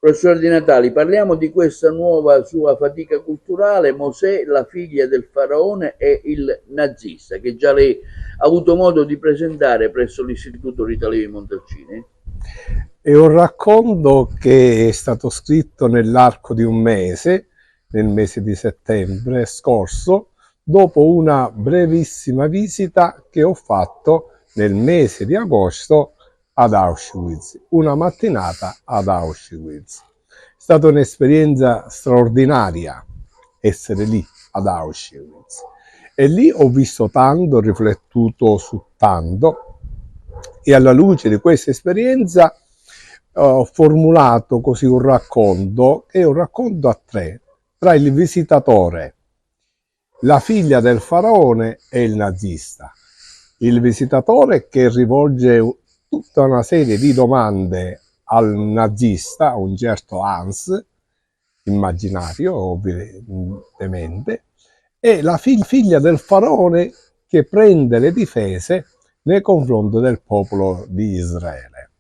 Professor Di Natali, parliamo di questa nuova sua fatica culturale, Mosè, la figlia del faraone e il nazista, che già lei ha avuto modo di presentare presso l'Istituto Ritalio di Montalcini. È un racconto che è stato scritto nell'arco di un mese, nel mese di settembre scorso, dopo una brevissima visita che ho fatto nel mese di agosto ad Auschwitz, una mattinata ad Auschwitz. È stata un'esperienza straordinaria essere lì ad Auschwitz e lì ho visto tanto, ho riflettuto su tanto e alla luce di questa esperienza ho formulato così un racconto, che è un racconto a tre, tra il visitatore, la figlia del faraone e il nazista. Il visitatore che rivolge tutta una serie di domande al nazista, un certo Hans, immaginario ovviamente, e la figlia del faraone che prende le difese nei confronti del popolo di Israele.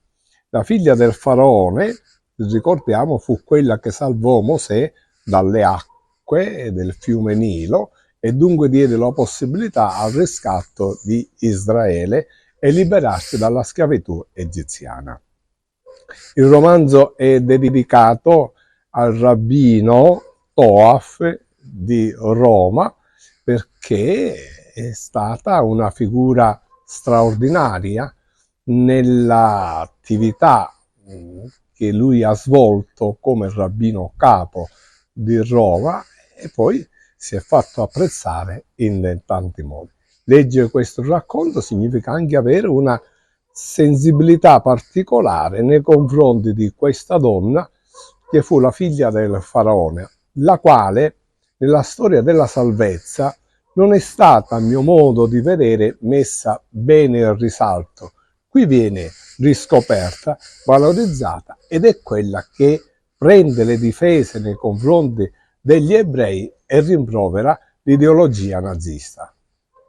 La figlia del faraone, ricordiamo, fu quella che salvò Mosè dalle acque del fiume Nilo e dunque diede la possibilità al riscatto di Israele e liberarsi dalla schiavitù egiziana. Il romanzo è dedicato al rabbino Toaf di Roma perché è stata una figura straordinaria nell'attività che lui ha svolto come rabbino capo di Roma e poi si è fatto apprezzare in tanti modi. Leggere questo racconto significa anche avere una sensibilità particolare nei confronti di questa donna che fu la figlia del faraone, la quale nella storia della salvezza non è stata, a mio modo di vedere, messa bene in risalto. Qui viene riscoperta, valorizzata ed è quella che prende le difese nei confronti degli ebrei e rimprovera l'ideologia nazista.